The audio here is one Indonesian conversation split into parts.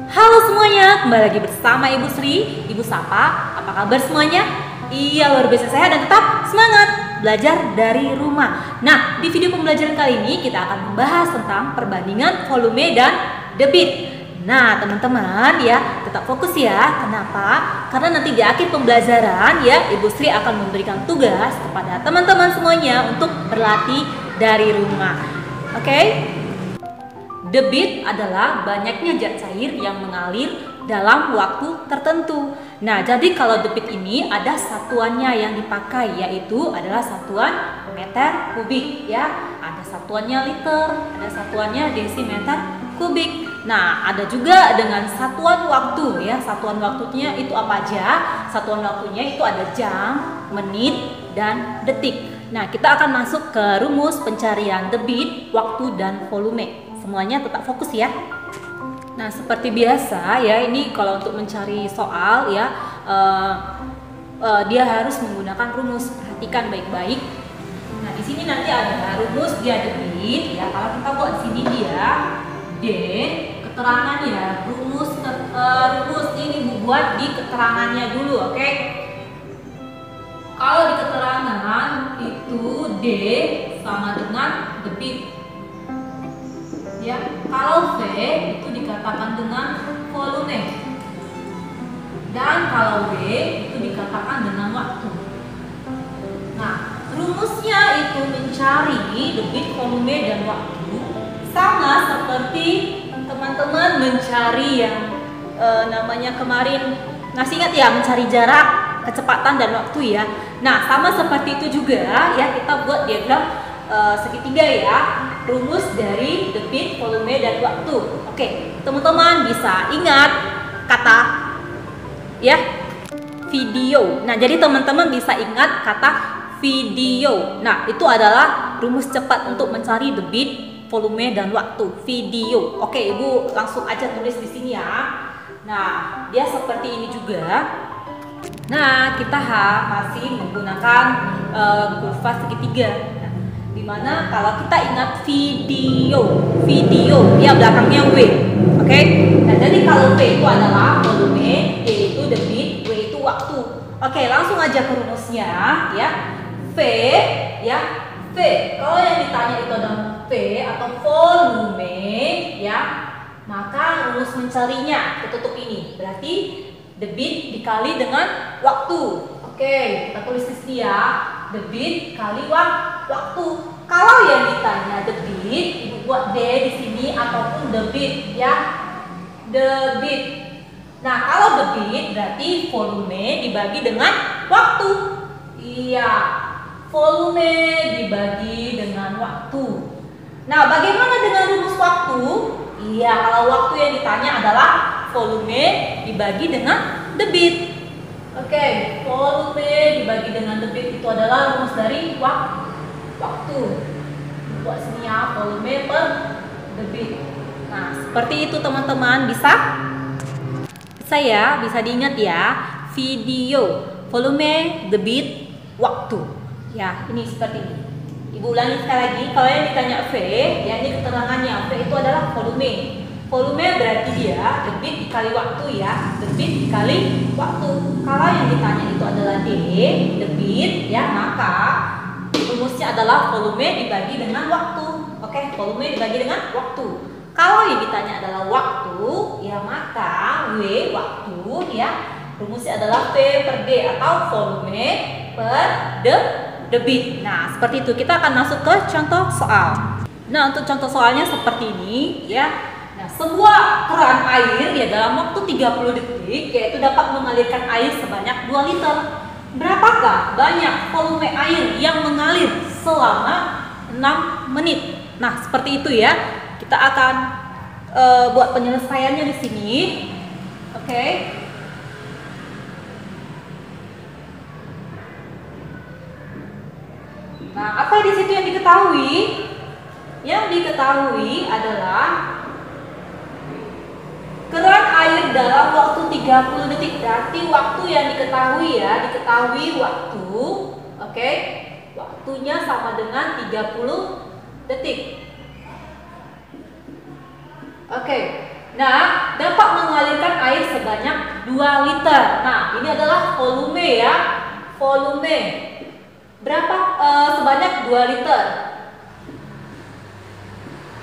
Halo semuanya, kembali lagi bersama Ibu Sri, Ibu Sapa. Apa kabar semuanya? Iya, luar biasa sehat dan tetap semangat belajar dari rumah. Nah, di video pembelajaran kali ini kita akan membahas tentang perbandingan volume dan debit. Nah, teman-teman ya, tetap fokus ya. Kenapa? Karena nanti di akhir pembelajaran ya, Ibu Sri akan memberikan tugas kepada teman-teman semuanya untuk berlatih dari rumah. Oke? Debit adalah banyaknya zat cair yang mengalir dalam waktu tertentu. Nah, jadi kalau debit ini ada satuannya yang dipakai, yaitu adalah satuan meter kubik ya. Ada satuannya liter, ada satuannya desimeter kubik. Nah, ada juga dengan satuan waktu ya. Satuan waktunya itu apa aja? Satuan waktunya itu ada jam, menit, dan detik. Nah, kita akan masuk ke rumus pencarian debit, waktu, dan volume. Semuanya tetap fokus ya. Nah, seperti biasa ya, ini kalau untuk mencari soal ya, dia harus menggunakan rumus. Perhatikan baik-baik. Nah, di sini nanti ada rumus dia debit ya. Kalau kita buat di sini dia D, keterangan ya, rumus ini buat di keterangannya dulu, oke? Kalau di keterangan itu D sama dengan debit. Ya, kalau V itu dikatakan dengan volume dan kalau W itu dikatakan dengan waktu. Nah, rumusnya itu mencari debit, volume, dan waktu sama seperti teman-teman mencari yang namanya kemarin, masih ingat ya, mencari jarak, kecepatan, dan waktu ya. Nah, sama seperti itu juga ya, kita buat diagram segitiga ya, rumus dari debit, volume, dan waktu. Oke, teman-teman bisa ingat kata ya video. Nah, jadi teman-teman bisa ingat kata video. Nah, itu adalah rumus cepat untuk mencari debit, volume, dan waktu. Video. Oke, Ibu langsung aja tulis di sini ya. Nah, dia seperti ini juga. Nah, kita masih menggunakan kurva segitiga. Dimana kalau kita ingat video ya belakangnya W, oke? Nah, jadi kalau V itu adalah volume, D itu debit, W itu waktu. Oke, langsung aja ke rumusnya ya. V ya, V. Kalau yang ditanya itu adalah V atau volume ya, maka rumus mencarinya ketutup ini. Berarti debit dikali dengan waktu. Oke, kita tulis di sini ya. Debit kali waktu. Kalau yang ditanya debit, Ibu buat D di sini ataupun debit ya. Debit. Nah, kalau debit berarti volume dibagi dengan waktu. Iya. Volume dibagi dengan waktu. Nah, bagaimana dengan rumus waktu? Iya, kalau waktu yang ditanya adalah volume dibagi dengan debit. Oke, volume dibagi dengan debit itu adalah rumus dari waktu. Buat sini ya, volume per debit. Nah, seperti itu teman-teman, bisa ya, bisa diingat ya. Video, volume, debit, waktu. Ya, ini seperti ini. Ibu ulangi sekali lagi, kalau yang ditanya V, ya ini keterangannya. V itu adalah volume. Volume berarti dia debit dikali waktu ya, debit dikali waktu. Kalau yang ditanya itu adalah D, debit ya, maka rumusnya adalah volume dibagi dengan waktu. Oke, volume dibagi dengan waktu. Kalau yang ditanya adalah waktu, ya maka W waktu ya, rumusnya adalah V per D atau volume per debit. Nah, seperti itu. Kita akan masuk ke contoh soal. Nah, untuk contoh soalnya seperti ini ya. Nah, sebuah keran air ya dalam waktu 30 detik yaitu dapat mengalirkan air sebanyak 2 liter. Berapakah banyak volume air yang mengalir selama 6 menit? Nah, seperti itu ya. Kita akan buat penyelesaiannya di sini. Oke. Nah, apa di situ yang diketahui? Yang diketahui adalah keran air dalam waktu 30 detik. Berarti waktu yang diketahui ya, diketahui waktu. Oke. Waktunya sama dengan 30 detik. Oke. Nah, dapat mengalirkan air sebanyak 2 liter. Nah, ini adalah volume ya. Volume. Berapa sebanyak 2 liter?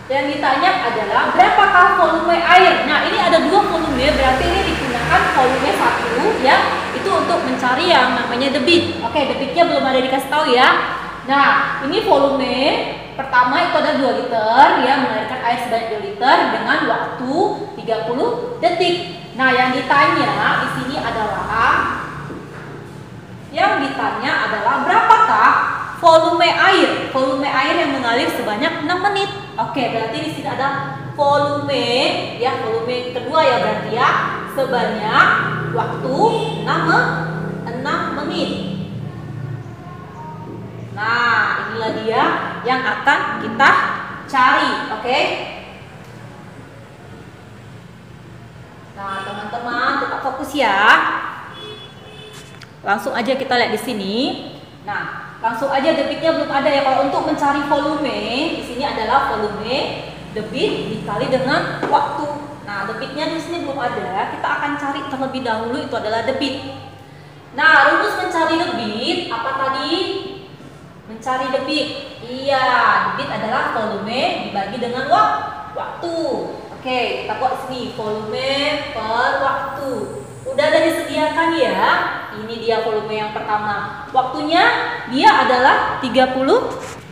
Yang ditanya adalah berapakah volume air? Nah, ini ada 2 volume, berarti ini digunakan volume 1 ya. Itu untuk mencari yang namanya debit. Oke, debitnya belum ada dikasih tahu ya. Nah, ini volume pertama itu ada 2 liter ya, mengalirkan air sebanyak 2 liter dengan waktu 30 detik. Nah, yang ditanya di sini adalah berapakah volume air? Volume air yang mengalir sebanyak 6 menit. Oke, berarti di sini ada volume ya, volume kedua ya berarti ya, sebanyak waktu 6 menit. Nah, inilah dia yang akan kita cari, oke? Nah, teman-teman tetap fokus ya. Langsung aja kita lihat di sini. Nah, langsung aja debitnya belum ada ya. Kalau untuk mencari volume, di sini adalah volume debit dikali dengan waktu. Nah, debitnya di sini belum ada. Kita akan cari terlebih dahulu itu adalah debit. Nah, rumus mencari debit apa tadi? Mencari debit. Iya, debit adalah volume dibagi dengan waktu. Oke, kita buat sini volume per waktu. Udah ada disediakan ya. Ini dia volume yang pertama. Waktunya dia adalah 30.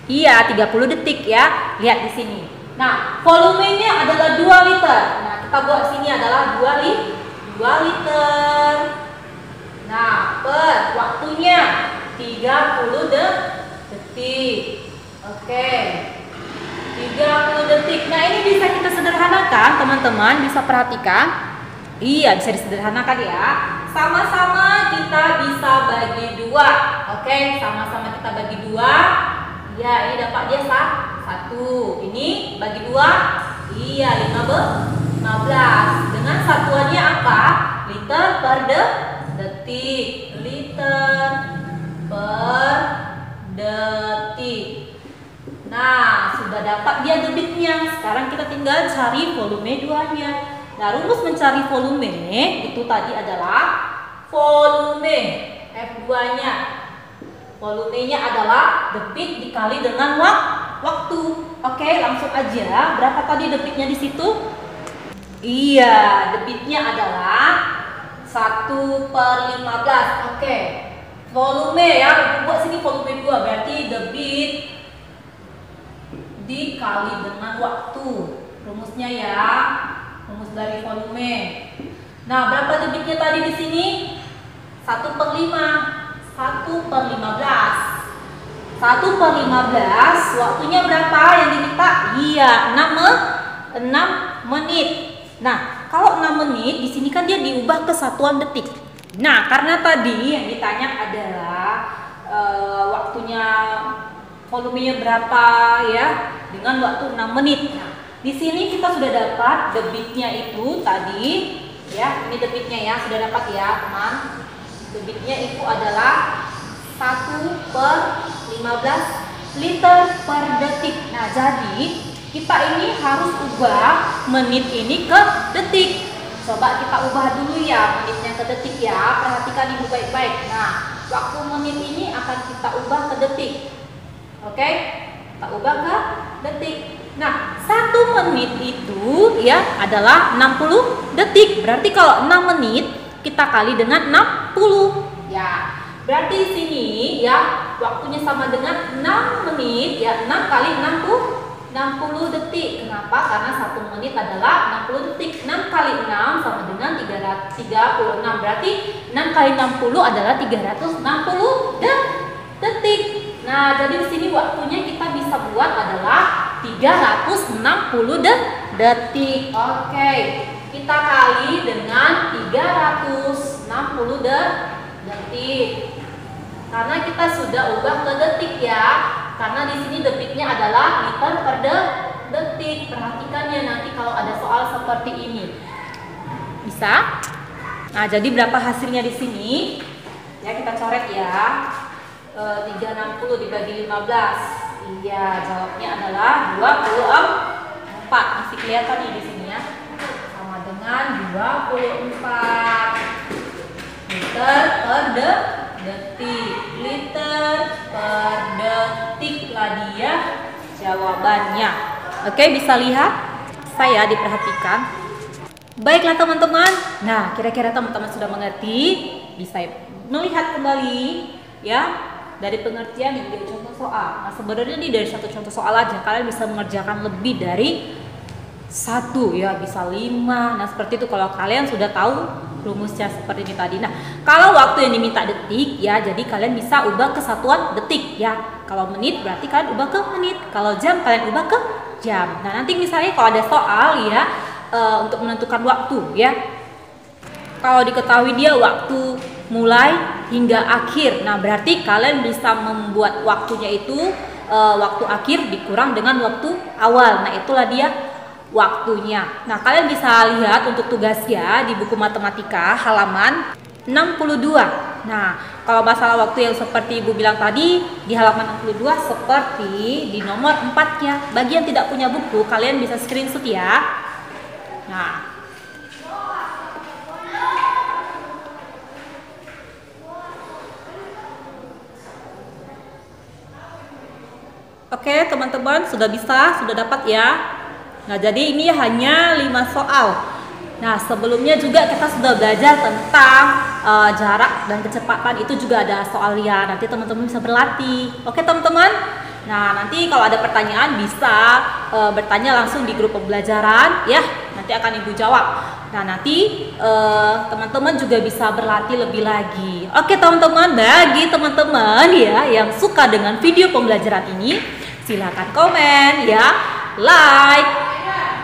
Iya, 30 detik ya. Lihat di sini. Nah, volumenya adalah 2 liter. Nah, kita buat sini adalah 2 liter. Nah, per waktunya 30 detik. Oke. 30 detik. Nah, ini bisa kita sederhanakan, teman-teman, bisa perhatikan. Iya, bisa disederhanakan ya. Sama-sama kita bisa bagi 2. Oke, sama-sama kita bagi 2. Ya, ini dapat dia 1. Ini bagi 2. Iya, 15. Dengan satuannya apa? Liter per detik. Liter per detik. Nah, sudah dapat dia debitnya. Sekarang kita tinggal cari volume 2-nya. Nah, rumus mencari volume itu tadi adalah volume F2-nya. Volumenya adalah debit dikali dengan waktu. Oke, langsung aja. Berapa tadi debitnya di situ? Iya, debitnya adalah 1/15. Oke. Volume ya, buat sini volume 2 berarti debit dikali dengan waktu. Rumusnya ya, rumus dari volume. Nah, berapa debitnya tadi di sini? 1/5. 1/15. 1/15. Waktunya berapa yang diminta? Iya, 6 menit. Nah, kalau 6 menit di sini kan dia diubah ke satuan detik. Nah, karena tadi yang ditanya adalah waktunya, volumenya berapa ya, dengan waktu 6 menit. Nah, di sini kita sudah dapat debitnya itu tadi ya, ini debitnya ya, sudah dapat ya teman. Debitnya itu adalah 1/15 liter per detik. Nah, jadi kita ini harus ubah menit ini ke detik. Coba kita ubah dulu ya menitnya ke detik ya. Perhatikan ibu baik-baik. Nah, waktu menit ini akan kita ubah ke detik. Oke, kita ubah ke detik. Nah, 1 menit itu ya adalah 60 detik. Berarti kalau 6 menit kita kali dengan 60. Ya, berarti di sini ya waktunya sama dengan 6 menit ya, 6 kali 60 detik. Kenapa? Karena 1 menit adalah 60 detik. 6 kali 6 sama dengan 336. Berarti 6 kali 60 adalah 360 detik. Nah, jadi di sini waktunya kita bisa buat adalah 360 detik. Oke, kita kali dengan 360 detik. Karena kita sudah ubah ke detik ya. Karena di sini debitnya adalah liter per detik. Perhatikan ya nanti kalau ada soal seperti ini. Bisa? Nah, jadi berapa hasilnya di sini? Ya, kita coret ya. 360 dibagi 15. Iya, jawabnya adalah 24. Masih kelihatan nih di sini ya. Sama dengan 24 liter per detik. Liter per detik lah dia jawabannya. Oke, bisa lihat saya diperhatikan. Baiklah teman-teman. Nah, kira-kira teman-teman sudah mengerti? Bisa melihat kembali ya dari pengertian dan dari contoh soal. Nah, sebenarnya ini dari satu contoh soal aja kalian bisa mengerjakan lebih dari satu ya, bisa 5. Nah, seperti itu kalau kalian sudah tahu rumusnya seperti ini tadi. Nah, kalau waktu yang diminta detik ya, jadi kalian bisa ubah ke satuan detik ya. Kalau menit berarti kalian ubah ke menit. Kalau jam kalian ubah ke jam. Nah, nanti misalnya kalau ada soal ya untuk menentukan waktu ya. Kalau diketahui dia waktu mulai hingga akhir. Nah, berarti kalian bisa membuat waktunya itu waktu akhir dikurang dengan waktu awal. Nah, itulah dia waktunya. Nah, kalian bisa lihat untuk tugasnya di buku matematika halaman 62. Nah, kalau masalah waktu yang seperti Ibu bilang tadi di halaman 62 seperti di nomor 4-nya. Bagi yang tidak punya buku, kalian bisa screenshot ya. Nah, oke, teman-teman sudah dapat ya. Nah, jadi ini hanya 5 soal. Nah, sebelumnya juga kita sudah belajar tentang jarak dan kecepatan, itu juga ada soalnya. Nanti teman-teman bisa berlatih. Oke, teman-teman. Nah, nanti kalau ada pertanyaan bisa bertanya langsung di grup pembelajaran ya. Nanti akan Ibu jawab. Nah, nanti teman-teman juga bisa berlatih lebih lagi. Oke, teman-teman, bagi teman-teman ya yang suka dengan video pembelajaran ini, silakan komen ya, like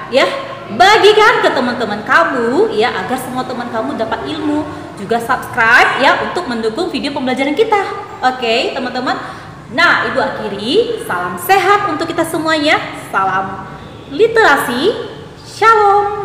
ya, bagikan ke teman-teman kamu ya agar semua teman kamu dapat ilmu. Juga subscribe ya untuk mendukung video pembelajaran kita. Oke, teman-teman. Nah, Ibu akhiri, salam sehat untuk kita semuanya. Salam literasi. Shalom.